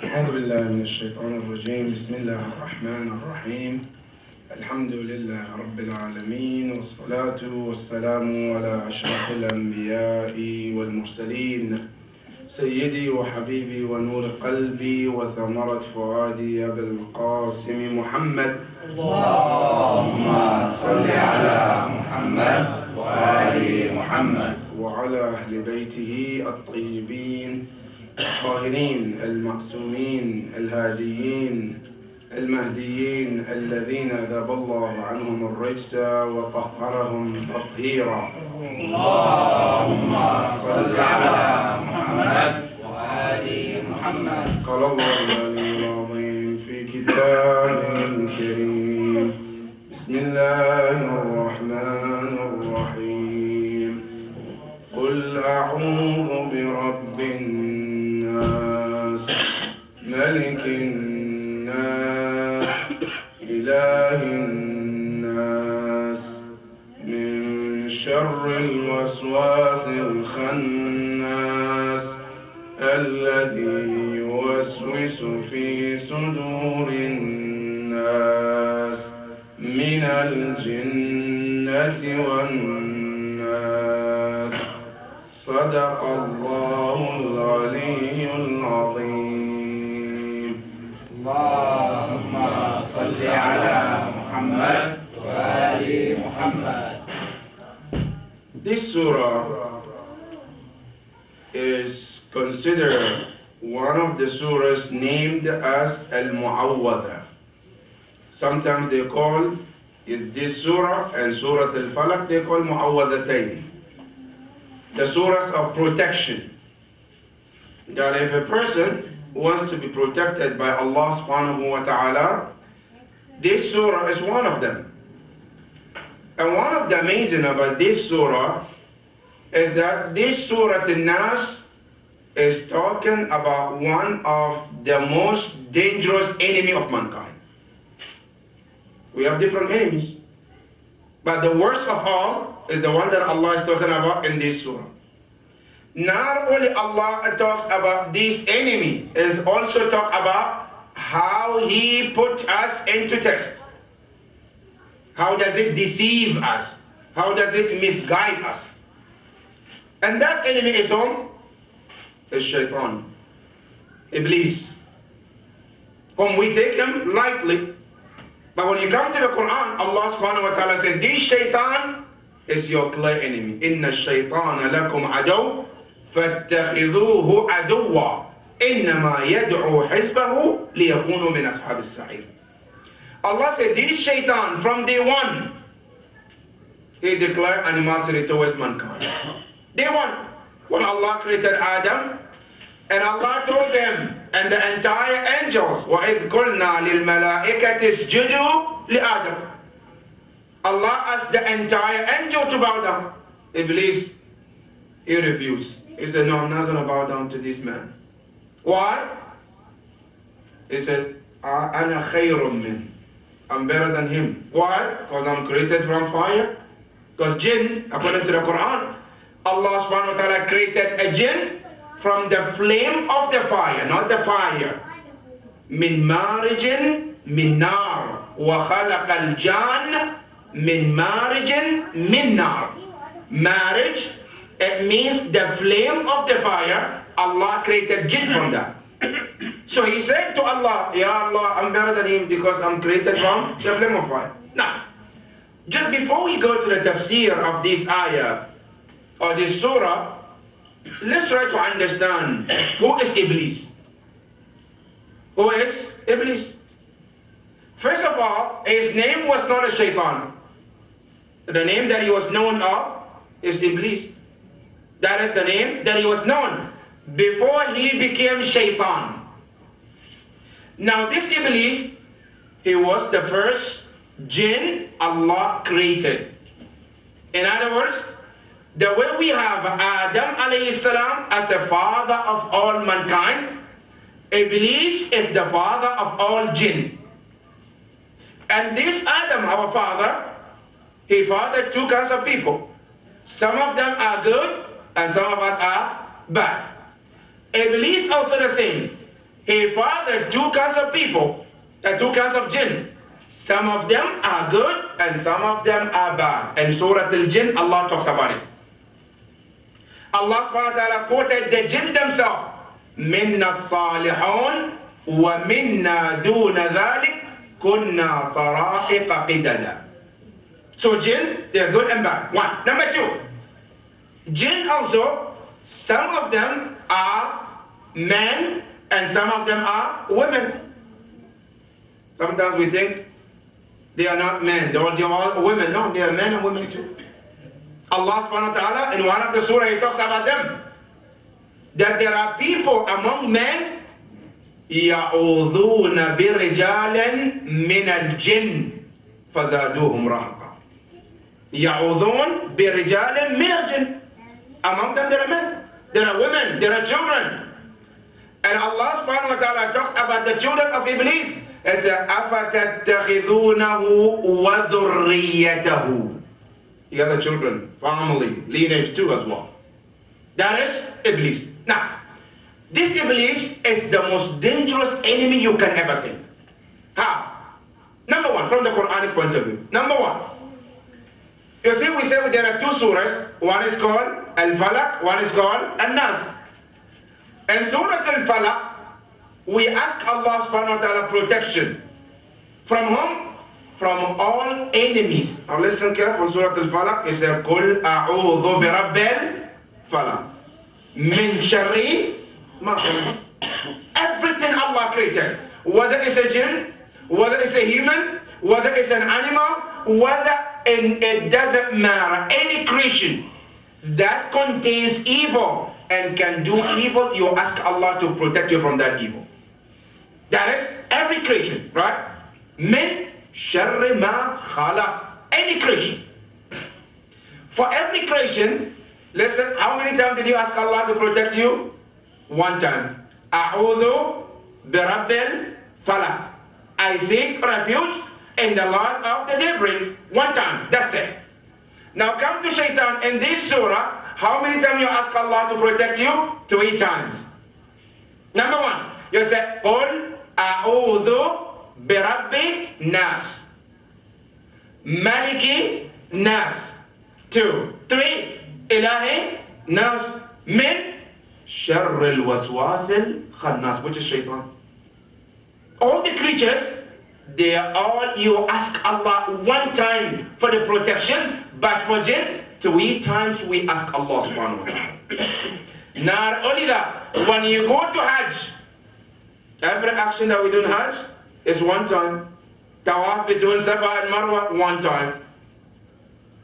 أعوذ بالله من الشيطان الرجيم. بسم الله الرحمن الرحيم. الحمد لله رب العالمين، والصلاة والسلام على أشرف الأنبياء والمرسلين، سيدي وحبيبي ونور قلبي وثمرة فؤادي أبي القاسم محمد. اللهم صل على محمد وآل محمد وعلى أهل بيته الطيبين الطاهرين المعصومين الهاديين المهديين الذين ذهب الله عنهم الرجس وطهرهم تطهيرا. اللهم صل على محمد وآل محمد. قال الله العلي العظيم في كتابه الكريم: بسم الله الرحمن الرحيم. قل أعوذ برب الناس ملك الناس إله الناس من شر الوسواس الخناس الذي يوسوس في صدور الناس من الجنة والناس. صدق الله العلي العظيم. اللهم صل على محمد وآل محمد. This surah is considered one of the surahs named as Al-Mu'awwadha. Sometimes they call this surah and Surat al they call Mu'awwadhatayn, the surahs of protection. That if a person wants to be protected by Allah subhanahu wa ta'ala, this surah is one of them. And one of the amazing about this surah is that this Surat al Nas is talking about one of the most dangerous enemy of mankind. We have different enemies, but the worst of all is the one that Allah is talking about in this surah. Not only Allah talks about this enemy, is also talk about how he put us into test. How does it deceive us? How does it misguide us? And that enemy is whom? Is Shaitan, Iblis, whom we take him lightly. But when you come to the Quran, Allah subhanahu wa ta'ala said, this Shaitan is your clear enemy. Inna shaytana lakum adaw, فاتخذوه عدوا إنما يدعو حزبه ليكونوا من أصحاب السعير. Allah said, this Shaitan from day one, he declared animosity towards mankind. Day one, when Allah created Adam, and Allah told them and the entire angels, وَإِذْ قُلْنَا لِلْمَلَائِكَةِ اسْجُدُوا لِآدَمَ. Allah asked the entire angel to bow down. Iblis, he refused. He said, no, I'm not going to bow down to this man. Why? He said, أَنَا خَيْرٌ مِّنْ. I'm better than him. Why? Because I'm created from fire. Because jinn, according to the Quran, Allah subhanahu wa ta'ala created a jinn from the flame of the fire, not the fire. Min marijin min nar. Wa khalaq al-jan min marijin min nar. Marriage, it means the flame of the fire. Allah created jinn from that. So he said to Allah, Ya Allah, I'm better than him because I'm created from the flame of fire. Now, just before we go to the tafsir of this ayah or this surah, let's try to understand who is Iblis. Who is Iblis? First of all, his name was not a Shaitan. The name that he was known of is Iblis. That is the name that he was known before he became Shaitan. Now this Iblis, he was the first jinn Allah created. In other words, the way we have Adam alayhi salam as a father of all mankind, Iblis is the father of all jinn. And this Adam, our father, he fathered two kinds of people. Some of them are good and some of us are bad. Iblis also the same. He fathered two kinds of people, two kinds of jinn. Some of them are good and some of them are bad. In Surah al-Jinn, Allah talks about it. Allah subhanahu wa ta'ala quoted the jinn themselves. مِنَّا الصَّالِحُونَ وَمِنَّا دُونَ ذَلِكَ كُنَّا طَرَائِقَ قِدَدًا. So jinn, they're good and bad. One. Number two, jinn also, some of them are men and some of them are women. Sometimes we think they are not men, they're all women. No, they are men and women too. Allah subhanahu wa ta'ala, in one of the surah, He talks about them. That there are people among men, يَعُوذُونَ بِرِجَالٍ مِنَ الْجِنِّ فَزَادُوهُمْ رَهَقًا. يَعُوذُونَ بِرِجَالٍ مِنَ الْجِنِّ. Among them there are men, there are women, there are children. And Allah subhanahu wa ta'ala talks about the children of Iblis. He says, أَفَتَتَّخِذُونَهُ وَذُرِّيَّتَهُ. The other children, family, lineage too as well. That is Iblis. Now, this Iblis is the most dangerous enemy you can ever think. How? Number one, from the Quranic point of view. Number one, you see, we say there are two surahs. One is called Al-Falaq, one is called Al Nas. In Surat Al-Falaq, we ask Allah subhanahu wa ta'ala protection. From whom? From all enemies. Now listen careful, Surat Al-Falaq, it says, قُلْ أَعُوذُ بِرَبِّ الْفَلَقِ مِنْ شَرِّ مَا خَلَقَ. Everything Allah created, whether it's a jinn, whether it's a human, whether it's an animal, whether it doesn't matter, any creation that contains evil and can do evil, you ask Allah to protect you from that evil. That is every creation, right? Min sharri ma khalaq. Any creation. For every creation, listen, how many times did you ask Allah to protect you? One time. A'udhu birabbil falaq. I seek refuge in the Lord of the daybreak. One time. That's it. Now come to shaitan. In this surah, how many times you ask Allah to protect you? 3 times. Number one, you say, قُلْ أَعُوذُ بِرَبِّ نَاسِ مَلِكِ نَاسِ. 2. 3. إِلَهِ نَاسِ مِنْ شَرِّ الْوَسْوَاسِ الْخَنَّاسِ. Which is shaitan. All the creatures, they are all, you ask Allah one time for the protection, but for jinn, 3 times we ask Allah subhanahu wa ta'ala. Not only that, when you go to Hajj, every action that we do in Hajj is 1 time. Tawaf between Safa and Marwa, 1 time.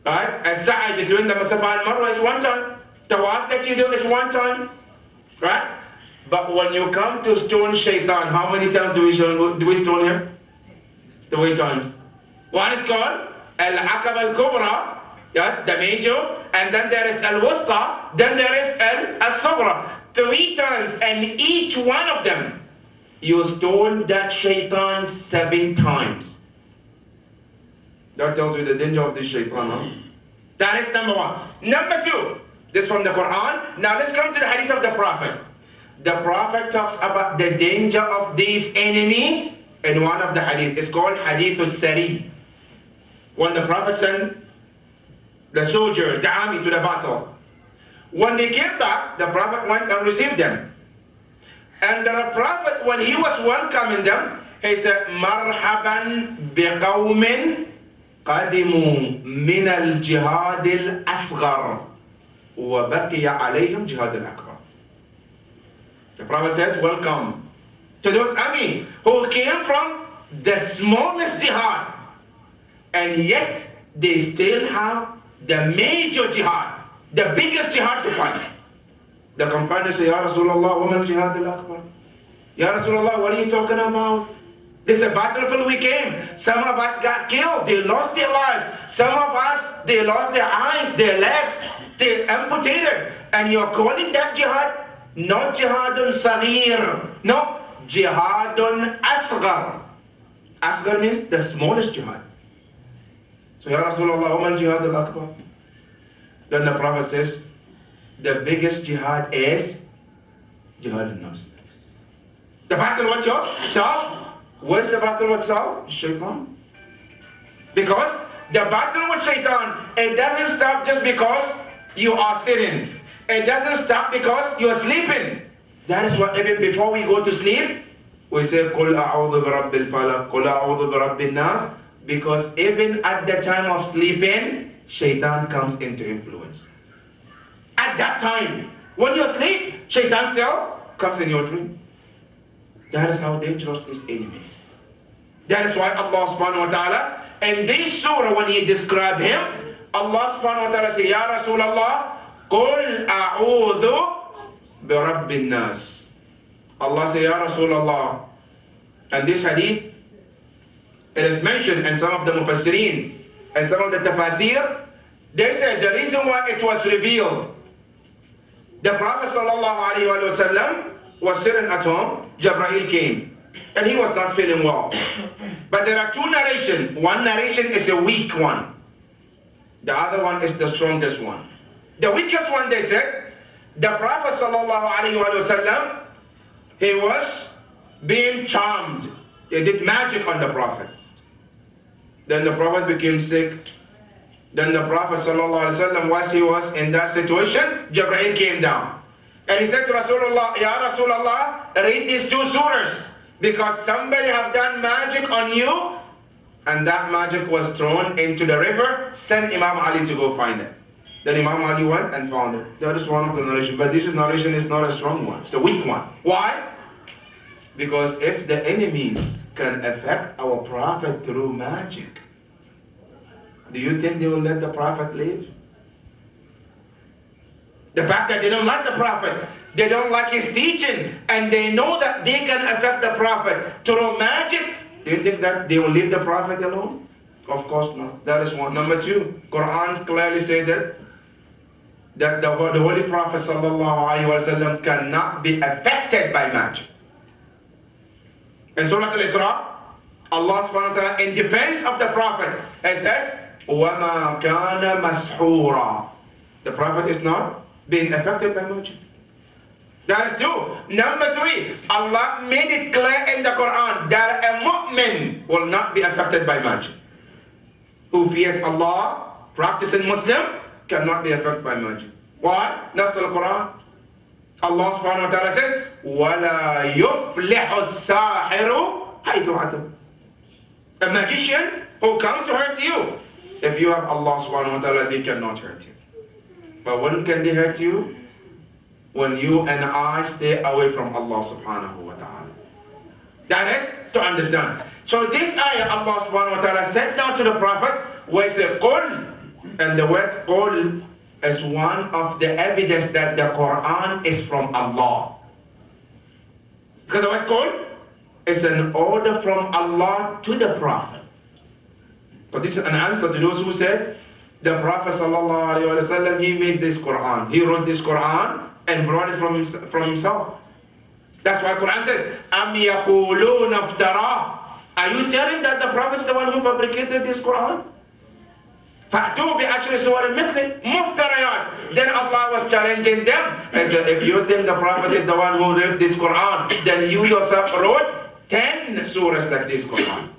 Right? And Sa'i between the Safa and Marwa is 1 time. Tawaf that you do is 1 time. Right? But when you come to stone shaitan, how many times do we stone him? 3 times. One is called Al-Aqab al-Kubra, yes, the major, and then there is Al-Wusta, then there is Al-Sughra. 3 times, and each one of them, you stone that shaitan 7 times. That tells you the danger of this shaitan, huh? That is number one. Number two, this from the Quran. Now let's come to the hadith of the Prophet. The Prophet talks about the danger of this enemy in one of the hadith. It's called Hadith al-Sari. When the Prophet sent the soldiers, the army to the battle. When they came back, the Prophet went and received them. And the Prophet, when he was welcoming them, he said, Marhaban biqawmin qadimu min al-jihad al-asghar wa baqiya alayhim jihad al-akbar. The Prophet says, welcome to those army who came from the smallest jihad, and yet they still have the major jihad, the biggest jihad to fight. The companions say, Ya Rasulullah, wa mal jihad al-akbar? Ya Rasulullah, what are you talking about? This is a battlefield we came. Some of us got killed, they lost their lives. Some of us, they lost their eyes, their legs, they amputated. And you're calling that jihad? Not jihadun saghir. No, jihadun asghar. Asghar means the smallest jihad. So Ya Rasulullah, wa mal jihad al-akbar? Then the Prophet says, the biggest jihad is jihad al-nafs. The battle with yourself. Where's the battle with self? Shaitan. Because the battle with shaitan, it doesn't stop just because you are sitting. It doesn't stop because you're sleeping. That is why even before we go to sleep, we say, قُلْ أَعُوذُ بِرَبِّ الْفَلَقِ قُلْ أَعُوذُ بِرَبِّ النَّاسِ. Because even at the time of sleeping, shaitan comes into influence. At that time, when you sleep, shaitan still comes in your dream. That is how dangerous this enemy is. That is why Allah subhanahu wa ta'ala, in this surah, when he described him, Allah subhanahu wa ta'ala says, Ya Rasulallah, قُلْ أَعُوذُ بِرَبِّ النَّاسِ. Allah says, Ya Rasulallah. And this hadith, it is mentioned in some of the mufassirin and some of the tafasir. They said the reason why it was revealed, the Prophet sallallahu alaihi wasallam was sitting at home, Jibreel came, and he was not feeling well. But there are two narrations. One narration is a weak one. The other one is the strongest one. The weakest one, they said, the Prophet sallallahu alaihi wasallam, he was being charmed. They did magic on the Prophet. Then the Prophet became sick. Then the Prophet ﷺ, once he was in that situation, Jibreel came down. And he said to Rasulullah, Ya Rasulullah, read these two surahs, because somebody have done magic on you, and that magic was thrown into the river. Send Imam Ali to go find it. Then Imam Ali went and found it. That is one of the narrations. But this narration is not a strong one. It's a weak one. Why? Because if the enemies can affect our Prophet through magic, do you think they will let the Prophet live? The fact that they don't like the Prophet, they don't like his teaching, and they know that they can affect the Prophet through magic, do you think that they will leave the Prophet alone? Of course not. That is one. Number two, Quran clearly said that the Holy Prophet ﷺ cannot be affected by magic. In Surat al-Isra, Allah subhanahu wa ta'ala, in defense of the Prophet, it says, وَمَا كَانَ مَسْحُورًا. The Prophet is not being affected by magic. That is two. Number three, Allah made it clear in the Quran that a mu'min will not be affected by magic. Who fears Allah, practicing Muslim, cannot be affected by magic. Why? That's the Quran. Allah subhanahu wa ta'ala says, وَلَا يُفْلِحُ السَّاحِرُ حَيْثُ عَتَمْ. A magician who comes to hurt you, if you have Allah subhanahu wa ta'ala, they cannot hurt you. But when can they hurt you? When you and I stay away from Allah subhanahu wa ta'ala. That is to understand. So this ayah Allah subhanahu wa ta'ala sent down to the Prophet where it said قُلْ, and the word قُلْ is one of the evidence that the Quran is from Allah. Because the word قُلْ is an order from Allah to the Prophet. But this is an answer to those who said the Prophet sallallahu alaihi wasallam, he made this Quran. He wrote this Quran and brought it from himself. That's why Quran says, أَمْ يَقُولُونَ افْتَرَى. Are you telling that the Prophet is the one who fabricated this Quran? فَأْتُوا بِعَشْرِ سُوَرٍ مِثْلِ مُفْتَرَيَاتٍ. Then Allah was challenging them and said, if you think the Prophet is the one who wrote this Quran, then you yourself wrote 10 surahs like this Quran.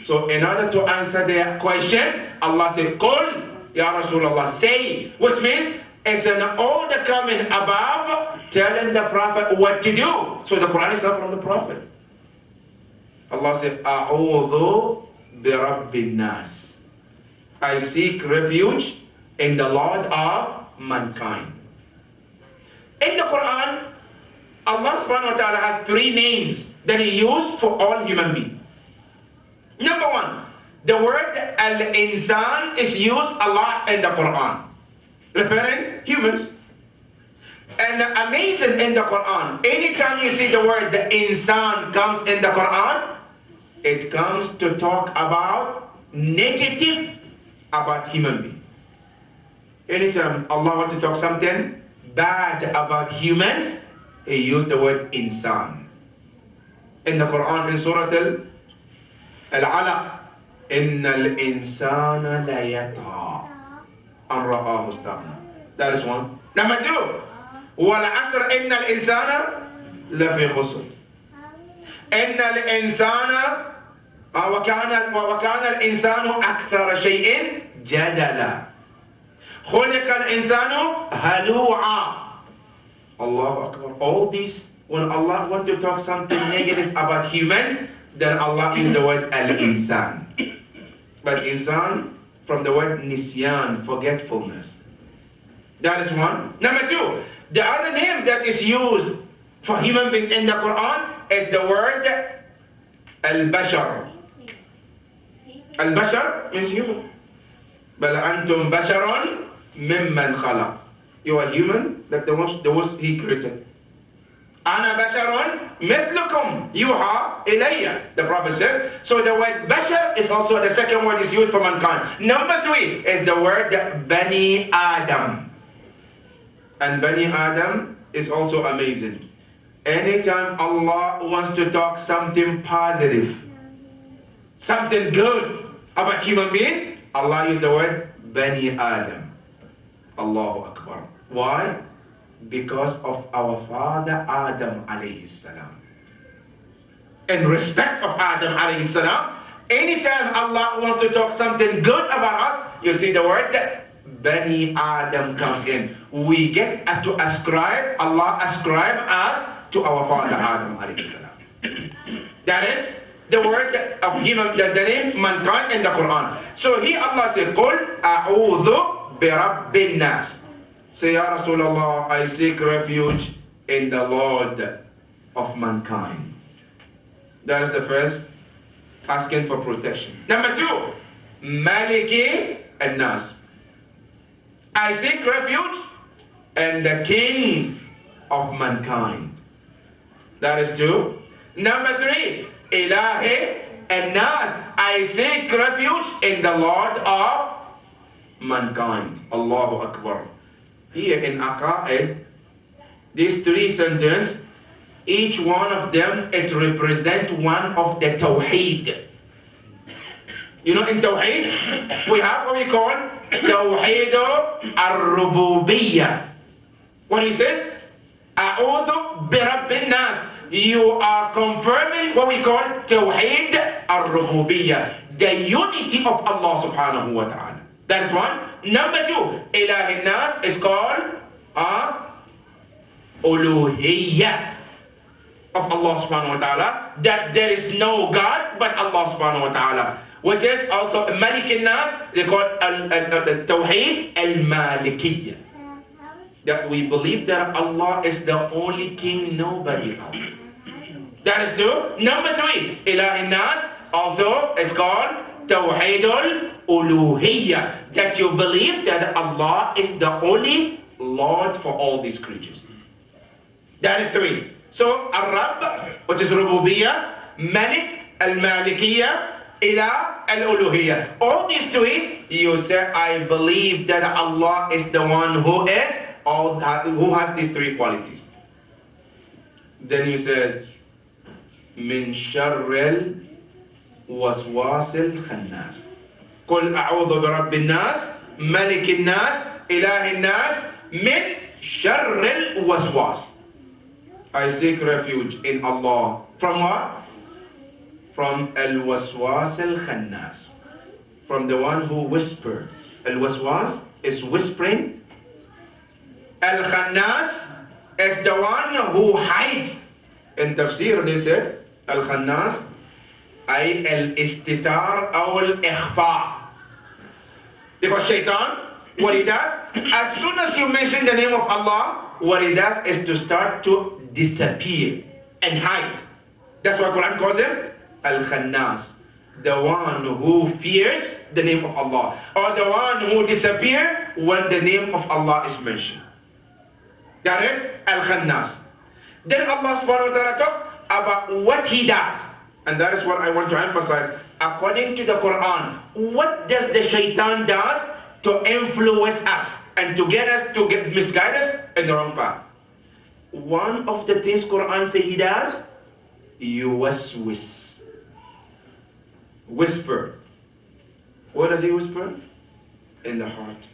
So in order to answer their question, Allah said, قُلْ Ya Rasulullah, say, which means it's an order coming above telling the Prophet what to do. So the Quran is not from the Prophet. Allah said, أَعُوذُ بِرَبِّ النَّاسِ. I seek refuge in the Lord of mankind. In the Quran, Allah subhanahu wa ta'ala has 3 names that He used for all human beings. Number 1, the word al-insan is used a lot in the Quran, referring humans. And amazing in the Quran, anytime you see the word the insan comes in the Quran, it comes to talk about negative about human beings. Anytime Allah wants to talk something bad about humans, He used the word insan. In the Quran, in Surat al-Alaq, إِنَّ الْإِنسَانَ لَيَطْغَى أَنْ رَآهُ اسْتَغْنَى. That is one. Number 2, وَالْعَصْرِ إِنَّ الْإِنسَانَ لفي خسر إن الإنسان وكان الإنسان أكثر شيء جدلا خلق الإنسان هلوعا. Allah Akbar. All these, when Allah wants to talk something negative about humans, then Allah uses the word al-insan. But insan from the word nisyan, forgetfulness. That is one. Number two, the other name that is used for human being in the Quran is the word al-bashar. Al-bashar means human. بل أنتم بشر ممن خلق. You are human, like the ones he created. أنا بشر مثلكم يوحى إلي. The Prophet says. So the word bashar is also the second word is used for mankind. Number three is the word Bani Adam. And Bani Adam is also amazing. Anytime Allah wants to talk something positive, something good about human being, Allah used the word Bani Adam. Allahu Akbar. Why? Because of our father Adam alayhi salam. In respect of Adam alayhi salam, anytime Allah wants to talk something good about us, you see the word Bani Adam comes in. We get to ascribe, Allah ascribe us to our father Adam alayhi salam. That is the word of human, the name mankind in the Quran. So here Allah says, قُلْ أَعُوذُ بِرَبِّ النَّاسِ. Say, Ya Rasulullah, I seek refuge in the Lord of mankind. That is the first, asking for protection. Number two, Maliki al-Nas. I seek refuge in the King of mankind. That is two. Number three, Ilahi al-Nas. I seek refuge in the Lord of mankind. Allahu Akbar. Here in Aqa'id, these three sentences, each one of them, it represents one of the Tawheed. You know, in Tawheed, we have what we call Tawheed al-Rububiyyah. When he says, A'udhu bi nas, you are confirming what we call Tawheed al-Rububiyyah, the unity of Allah subhanahu wa ta'ala. That is one. Number two, Ilahi Nas is called Uluhiyyah of Allah subhanahu wa ta'ala, that there is no God but Allah subhanahu wa ta'ala, which is also Malik al-Nas, they call Tawheed al-Malikiyyah, that we believe that Allah is the only king, nobody else. That is two. Number three, Ilahi Nas also is called Tawheed al-Uluhiyyah, that you believe that Allah is the only Lord for all these creatures. That is three. So, Ar-Rabb, which is Rububiyyah, Malik, Al-Malikiyyah, Ilah, Al-Uluhiyyah. All these three, you say, I believe that Allah is the one who has these three qualities. Then you say, Min Sharril وسواس الخناس قل أعوذ برب الناس ملك الناس إله الناس من شر الوسواس. I seek refuge in Allah. From what? From al-waswas al-khannas. From the one who whispers. Al-waswas is whispering. Al-khannas is the one who hides. In tafsir they said, al-khannas أي الاستتار أو الإخفاء. Because shaitan, what he does, as soon as you mention the name of Allah, what he does is to start to disappear and hide. That's why Quran calls him Al-Khannas, the one who fears the name of Allah, or the one who disappears when the name of Allah is mentioned. That is Al-Khannas. Then Allah subhanahu wa ta'ala talks about what he does. And that is what I want to emphasize. According to the Quran, what does the shaitan does to influence us and to get us to misguide us in the wrong path? One of the things Quran says he does, yuwaswis, whisper. What does he whisper? In the heart.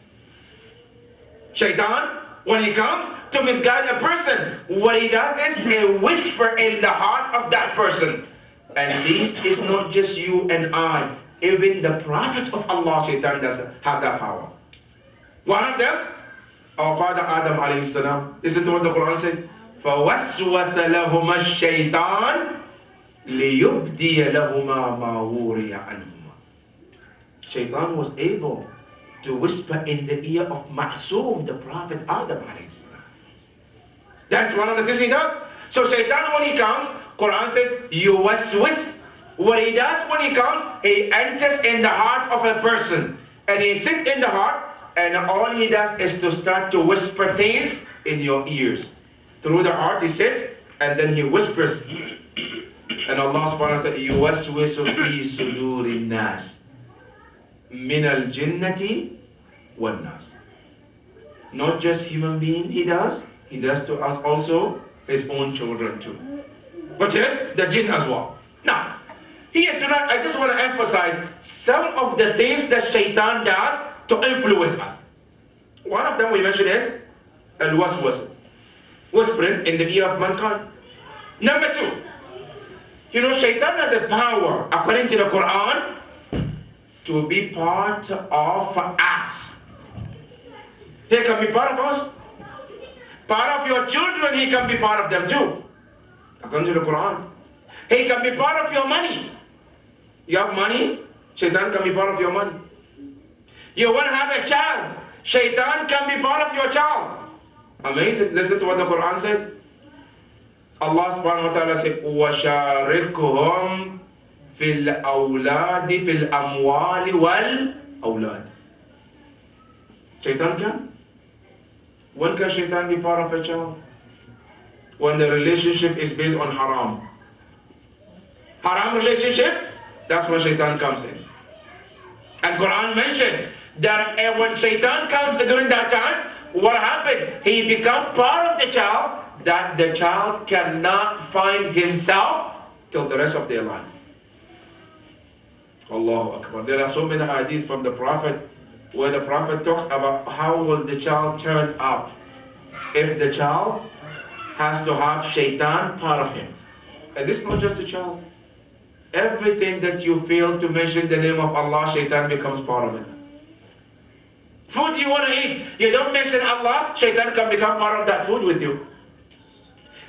Shaitan, when he comes to misguide a person, what he does is a whisper in the heart of that person. And this is not just you and I. Even the Prophet of Allah, Shaitan, does have that power. One of them, our father Adam alayhi salam, listen to what the Quran said. فَوَسْوَسَ لَهُمَا الشَّيْطَانِ لِيُبْدِيَ لَهُمَا مَا وُورِيَ عَنْهُمَا. Shaitan was able to whisper in the ear of Ma'soom, the Prophet Adam alayhi salam. That's one of the things he does. So Shaitan, when he comes, Quran says, yuwaswis. What he does when he comes, he enters in the heart of a person. And he sits in the heart, and all he does is to start to whisper things in your ears. Through the heart he sits, and then he whispers. And Allah subhanahu wa ta'ala, yuwaswisu fi sudurin nas min al-jinnati wan nas. Not just human being he does to us also his own children too. Which is the jinn as well. Now, here tonight I just want to emphasize some of the things that Shaitan does to influence us. One of them we mentioned is al-waswas, whispering in the ear of mankind. Number two, Shaitan has a power, according to the Quran, to be part of us. He can be part of us. Part of your children, he can be part of them too. According to the Quran. He can be part of your money. You have money, Shaitan can be part of your money. You want to have a child, Shaitan can be part of your child. Amazing. Listen to what the Quran says. Allah subhanahu wa ta'ala says, وَشَارِكُهُمْ فِي الْأَوْلَادِ فِي الْأَمْوَالِ وَالْأَوْلَادِ. Shaitan can? When can Shaitan be part of a child? When the relationship is based on haram. Haram relationship, that's when Shaitan comes in. And Quran mentioned that when Shaitan comes during that time, what happened? He becomes part of the child, that the child cannot find himself till the rest of their life. Allahu Akbar. There are so many hadiths from the Prophet where the Prophet talks about how will the child turn up if the child has to have Shaitan part of him. And this is not just the child. Everything that you fail to mention the name of Allah, Shaitan becomes part of it. Food you want to eat, you don't mention Allah, Shaitan can become part of that food with you.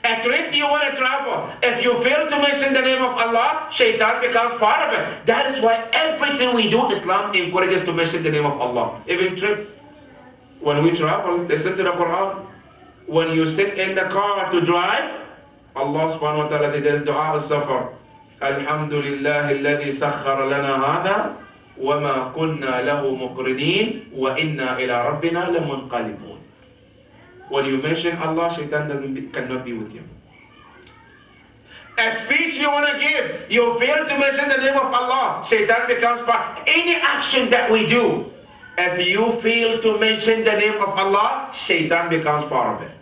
A trip you want to travel, if you fail to mention the name of Allah, Shaitan becomes part of it. That is why everything we do, Islam encourages to mention the name of Allah. Even trip, when we travel, listen to the Quran. When you sit in the car to drive, Allah subhanahu wa ta'ala says there is dua al-safar. Alhamdulillah alladhi sakhkhara lana hadha wa ma kunna lahu muqrinin wa inna ila rabbina lamunqalibun. When you mention Allah, Shaitan cannot be with you. A speech you want to give, you fail to mention the name of Allah, Shaitan becomes part. Any action that we do, if you fail to mention the name of Allah, Shaitan becomes part of it.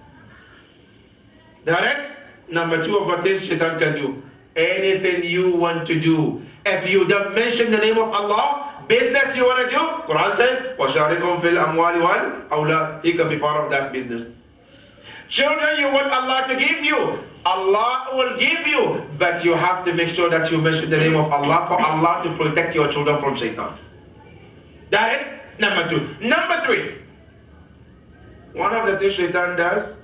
That is number two of what this Shaitan can do. Anything you want to do, if you don't mention the name of Allah, business you want to do, Quran says, وَشَارِكُمْ فِي الْأَمْوَالِ وَالْأَوْلَادِ. He can be part of that business. Children you want Allah to give you, Allah will give you, but you have to make sure that you mention the name of Allah for Allah to protect your children from Shaitan. That is number two. Number three, one of the things Shaitan does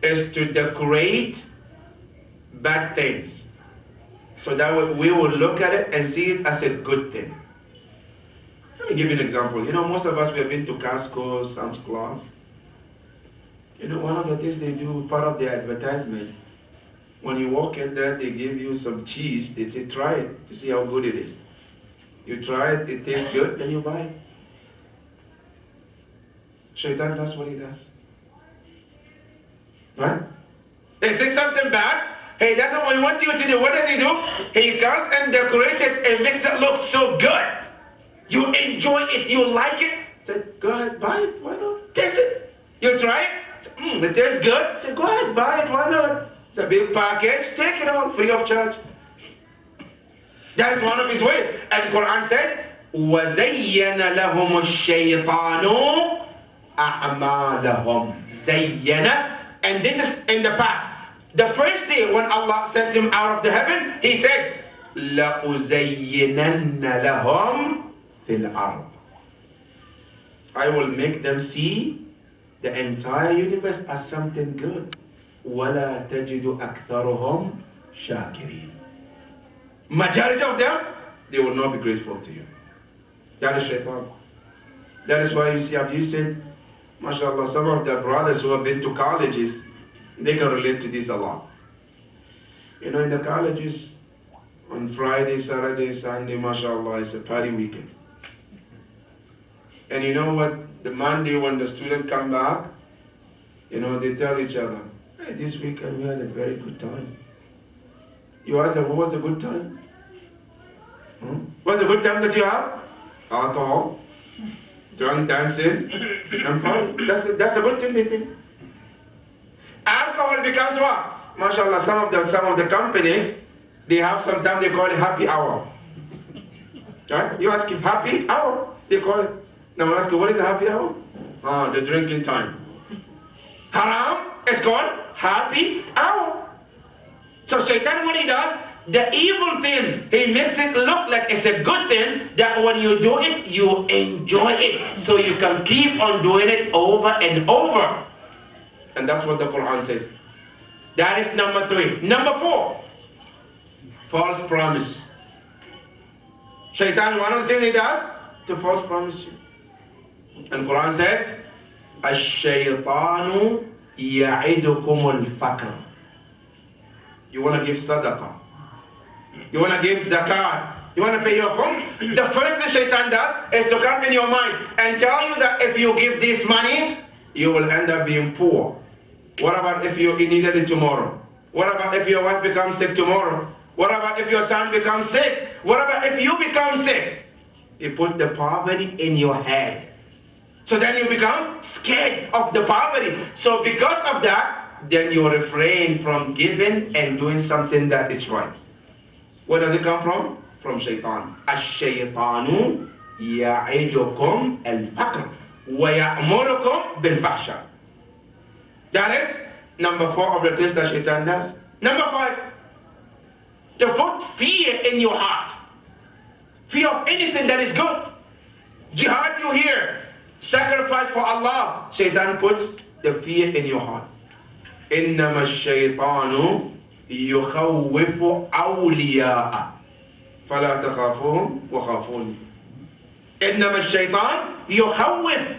is to decorate bad things, so that we will look at it and see it as a good thing. Let me give you an example. Most of us, we have been to Costco, Sam's Clubs. One of the things they do, part of their advertisement, when you walk in there, they give you some cheese. They say, try it to see how good it is. You try it, it tastes good, then you buy it. Shaitan does what he does. Right? They say something bad, he doesn't want you to do. What does he do? He comes and decorates it and makes it look so good. You enjoy it, you like it. Say, go ahead, buy it, why not? Taste it. You try it. It tastes good. Say, go ahead, buy it, why not? It's a big package, take it all, free of charge. That is one of his ways. And Quran said, وَزَيَّنَ لَهُمُ الشَّيْطَانُ أعمالهم زينا. And this is in the past. The first day when Allah sent him out of the heaven, he said, لَأُزَيِّنَنَّ لَهُمْ فِي الْأَرْضِ. I will make them see the entire universe as something good. وَلَا تَجِدُ أَكْثَرُهُمْ شَاكِرِينَ. Majority of them, they will not be grateful to you. That is shaitan. That is why you see, you said, mashallah, some of the brothers who have been to colleges, they can relate to this a lot. You know, in the colleges, on Friday, Saturday, Sunday, mashallah, it's a party weekend. And you know what? The Monday when the students come back, you know, they tell each other, hey, this weekend we had a very good time. You ask them, what was the good time? What's the good time that you have? Alcohol, drunk dancing, and party. That's the good thing they think. Alcohol becomes what? MashaAllah, some of the companies, they have sometimes they call it happy hour. Right? You ask him, happy hour? They call it. Now I ask you, what is the happy hour? The drinking time. Haram is called happy hour. So Shaitan, what he does, the evil thing, he makes it look like it's a good thing, that when you do it, you enjoy it. So you can keep on doing it over and over. And that's what the Quran says. That is number 3. Number 4, false promise. Shaitan, one of the things he does, to false promise you. And Quran says, الشيطان يعدكم الفقر. You want to give sadaqah. You want to give zakat. You want to pay your homes. The first thing Shaitan does is to come in your mind and tell you that if you give this money, you will end up being poor. What about if you needed it tomorrow? What about if your wife becomes sick tomorrow? What about if your son becomes sick? What about if you become sick? He put the poverty in your head. So then you become scared of the poverty. So because of that, then you refrain from giving and doing something that is right. Where does it come from? From Shaitan. الشيطان يعدكم الفقر ويأمركم بالفحشاء. That is number 4 of the things that Shaitan does. Number 5, to put fear in your heart. Fear of anything that is good. Jihad, you hear. Sacrifice for Allah. Shaitan puts the fear in your heart. إنما الشيطان يخوف أولياءه فلا تخافوهم وخافوني. إنما الشيطان يخوف.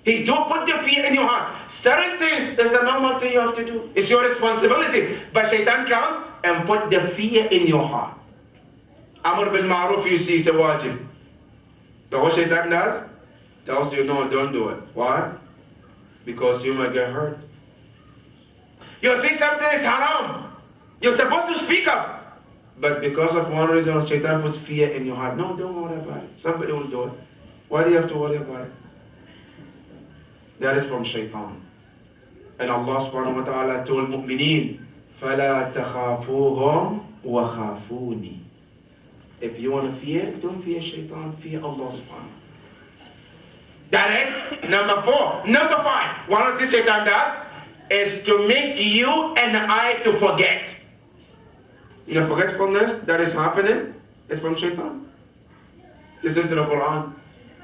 He do put the fear in your heart. Certain things, there's a normal thing you have to do. It's your responsibility. But Shaitan comes and put the fear in your heart. Amr bil Ma'ruf, you see, is a wajib. But what Shaitan does? Tells you, no, don't do it. Why? Because you might get hurt. You see something is haram. You're supposed to speak up. But because of one reason, Shaitan puts fear in your heart. No, don't worry about it. Somebody will do it. Why do you have to worry about it? That is from Shaitan. And Allah subhanahu wa ta'ala told mu'mineen, فَلَا تَخَافُوهُمْ وَخَافُونِي. If you want to fear, don't fear Shaitan, fear Allah subhanahu. That is number 4. Number 5, one of the Shaitan does is to make you and I to forget. The forgetfulness that is happening is from Shaitan. Listen to the Quran.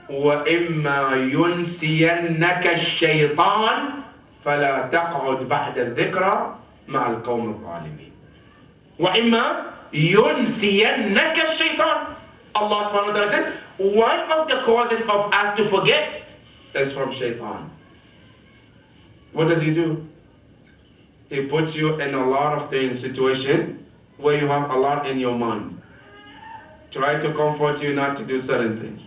وَإِمَّا يُنْسِيَنَّكَ الشَّيْطَانِ فَلَا تَقْعُدْ بَعْدَ الذِّكْرَى مَعَ الْقَوْمِ الظَّالِمِينَ. وَإِمَّا يُنْسِيَنَّكَ الشَّيْطَانِ. Allah subhanahu wa ta'ala said, one of the causes of us to forget is from Shaitan. What does he do? He puts you in a lot of things, situation where you have a lot in your mind. Try to comfort you not to do certain things.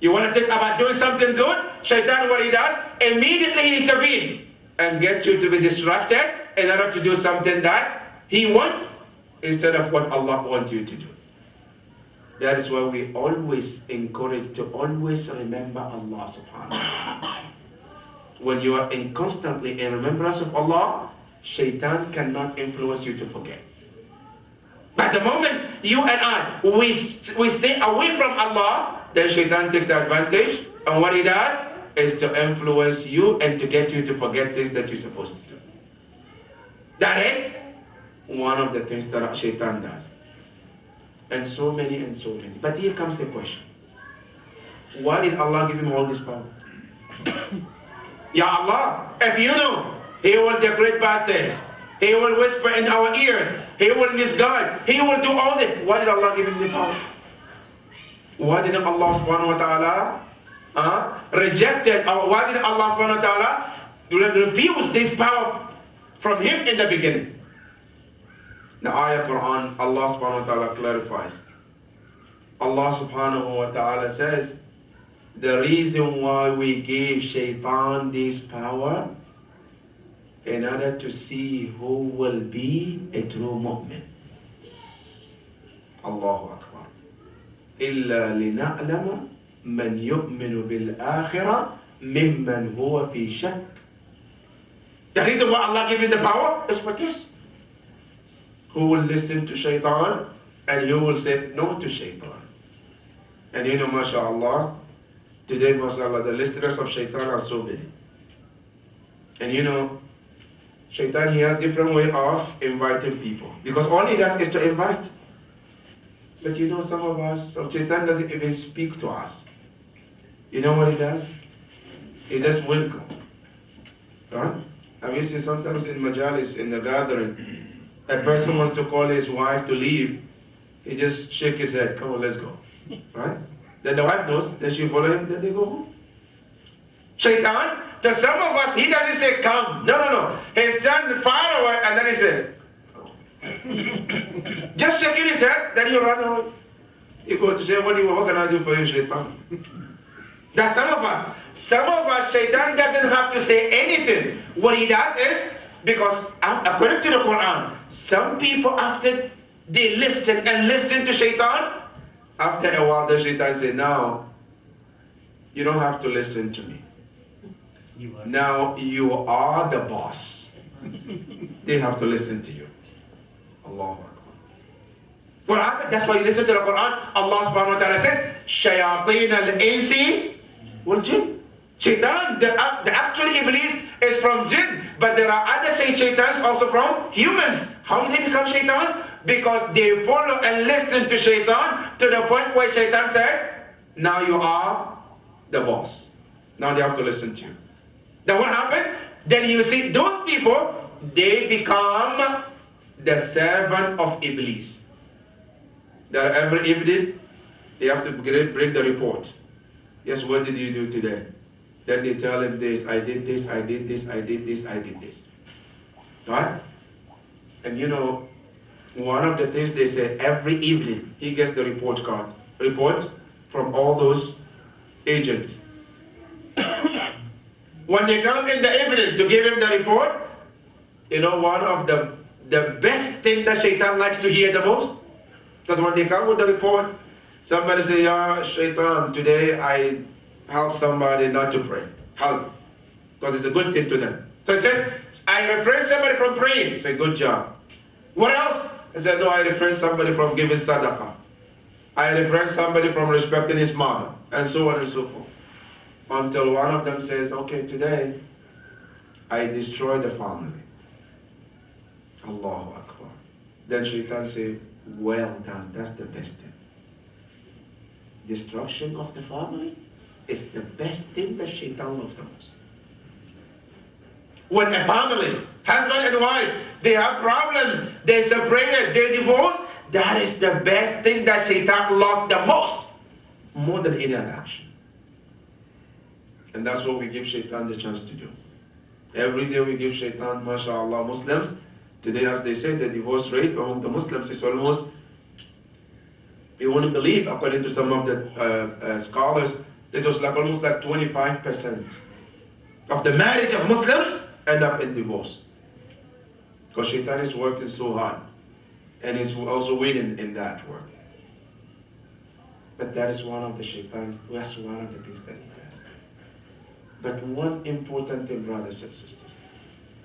You want to think about doing something good? Shaitan, what he does? Immediately he intervenes and gets you to be distracted in order to do something that he wants instead of what Allah wants you to do. That is why we always encourage to always remember Allah subhanahu wa ta'ala. When you are constantly in remembrance of Allah, Shaitan cannot influence you to forget. But the moment you and I, we stay away from Allah, then Shaitan takes the advantage, and what he does, is to influence you and to get you to forget things that you're supposed to do. That is one of the things that Shaitan does. And so many. But here comes the question. Why did Allah give him all this power? Ya Allah, if you know He will decrete bad things, He will whisper in our ears, He will misguide, He will do all this, why did Allah give him the power? Why didn't Allah subhanahu wa ta'ala rejected, or why did Allah subhanahu wa ta'ala refuse this power from him in the beginning? The ayah Quran, Allah subhanahu wa ta'ala clarifies. Allah subhanahu wa ta'ala says, the reason why we gave Shaitan this power, in order to see who will be a true mu'min. Allahu Akbar. إِلَّا لِنَعْلَمَ مَنْ يُؤْمِنُ بِالْآخِرَةِ مِمَّنْ هُوَ فِي شَكٍّ. The reason why Allah gave you the power is for this. Who will listen to Shaitan and who will say no to Shaitan. And you know, mashallah, today, mashallah, the listeners of Shaitan are so many. And you know, Shaitan, he has different way of inviting people. Because all he does is to invite. But you know, some of us, so Shaitan doesn't even speak to us. You know what he does? He just welcome. Right? Have you seen sometimes in majalis, in the gathering, a person wants to call his wife to leave, he just shake his head, come on, let's go. Right? Then the wife knows, then she follow him, then they go home. Shaitan, to some of us, he doesn't say come. No. He stands far away and then he says, just shaking his head, then you run away. You go to say, what can I do for you, Shaitan? That's some of us. Some of us, Shaitan doesn't have to say anything. What he does is, because according to the Quran, some people after they listen to Shaitan, after a while the Shaitan say, now, you don't have to listen to me. Now you are the boss. They have to listen to you. Allahu Akbar. What happened? That's why you listen to the Quran. Allah subhanahu wa ta'ala says, Shayateen al-insi wal-jinn. Shaitan, the actual Iblis is from jinn, but there are other shaitans also from humans. How did they become shaitans? Because they follow and listen to Shaitan to the point where Shaitan said, now you are the boss. Now they have to listen to you. Then what happened? Then you see those people, they become the servant of Iblis. That every evening, they have to bring the report. Yes, what did you do today? Then they tell him this, I did this, I did this, I did this, I did this. Right? And you know, one of the things they say, every evening, he gets the report card. Report from all those agents. When they come in the evening to give him the report, you know, one of the best thing that Shaitan likes to hear the most? Because when they come with the report, somebody say, yeah, Shaitan, today I help somebody not to pray. Help. Because it's a good thing to them. So he said, I refrain somebody from praying. He said, good job. What else? He said, no, I refrain somebody from giving sadaqah. I refrain somebody from respecting his mother. And so on and so forth. Until one of them says, okay, today I destroy the family. Allahu Akbar. Then Shaitan say, well done, that's the best thing. Destruction of the family is the best thing that Shaitan loves the most. When a family, husband and wife, they have problems, they separated, they divorce, that is the best thing that Shaitan loves the most, more than any other action. And that's what we give Shaitan the chance to do. Every day we give Shaitan, mashallah, Muslims. Today, as they say, the divorce rate among the Muslims is almost, you wouldn't believe, according to some of the scholars, this was like almost like 25% of the marriage of Muslims end up in divorce. Because Shaitan is working so hard. And he's also winning in that work. But that is one of the Shaitan, that's one of the things that he does. But one important thing, brothers and sisters,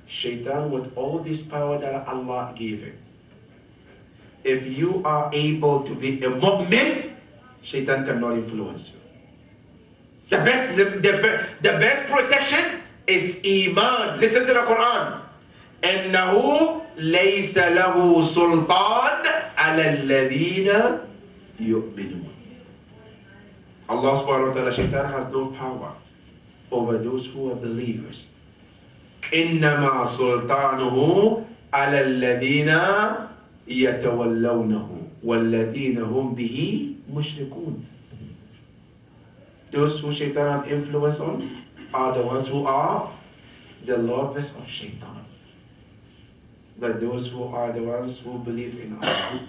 Shaitan, with all this power that Allah gave him, if you are able to be a mu'min, Shaitan cannot influence you. The best protection is Iman. Listen to the Quran. إنه ليس له سلطان على الذين يؤمنون. Allah subhanahu wa ta'ala, shaitan has no power over those who are believers. إنما سلطانه على الذين يتولونه والذين هم به مشركون. Those who shaitan have influence on are the ones who are the lovers of shaitan. But those who are the ones who believe in Allah.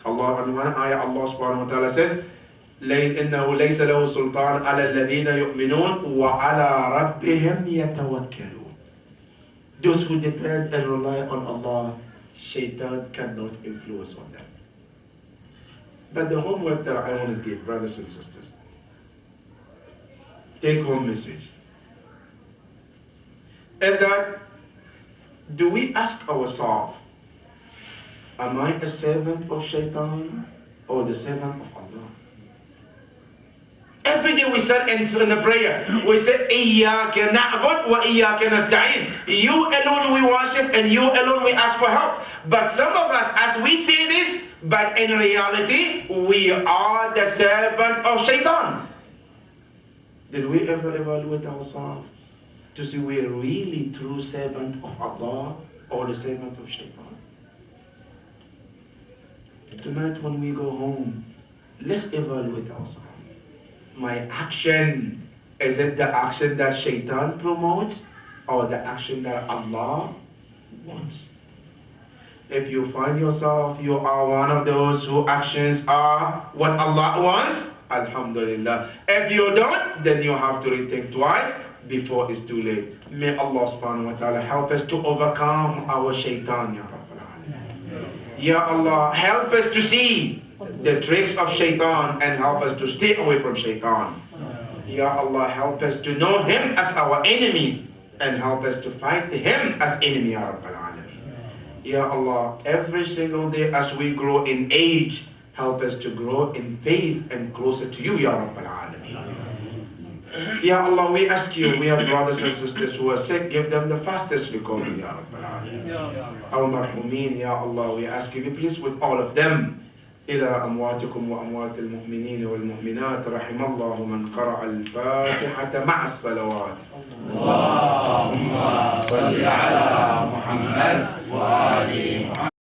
Allah, in one ayah, Allah subhanahu wa ta'ala says, إنه ليس له سلطان على الذين يؤمنون وعلى ربهم يتوكلون. Those who depend and rely on Allah, shaitan cannot influence on them. But the homework that I want to give, brothers and sisters, take home message, is that do we ask ourselves, am I a servant of shaitan or the servant of Allah? Every day we said in the prayer, we say, إِيَّاكَ نَعْبُدْ وَإِيَّاكَ نَسْتَعِينَ. You alone we worship and you alone we ask for help. But some of us, as we say this, but in reality, we are the servant of shaitan. Did we ever evaluate ourselves to see we're really true servant of Allah or the servant of shaitan? Tonight when we go home, let's evaluate ourselves. My action, is it the action that shaitan promotes or the action that Allah wants? If you find yourself, you are one of those whose actions are what Allah wants, Alhamdulillah. If you don't, then you have to rethink twice before it's too late. May Allah subhanahu wa ta'ala help us to overcome our shaitan, Ya Rabbal Alameen. Ya Allah, help us to see the tricks of shaitan and help us to stay away from shaitan. Ya Allah, help us to know him as our enemies and help us to fight him as enemy, Ya Rabbal Alameen. Ya Allah, every single day as we grow in age, help us to grow in faith and closer to you, Ya Rabbal Alameen. Ya Allah, we ask you, we have brothers and sisters who are sick, give them the fastest recovery, Ya Rabbal Alameen. Al-Marhumeen, Ya Allah, we ask you, be pleased with all of them. إلى أمواتكم وأموات المؤمنين والمؤمنات رحم الله من قرأ الفاتحة مع الصلوات. اللهم صل على محمد وآل محمد.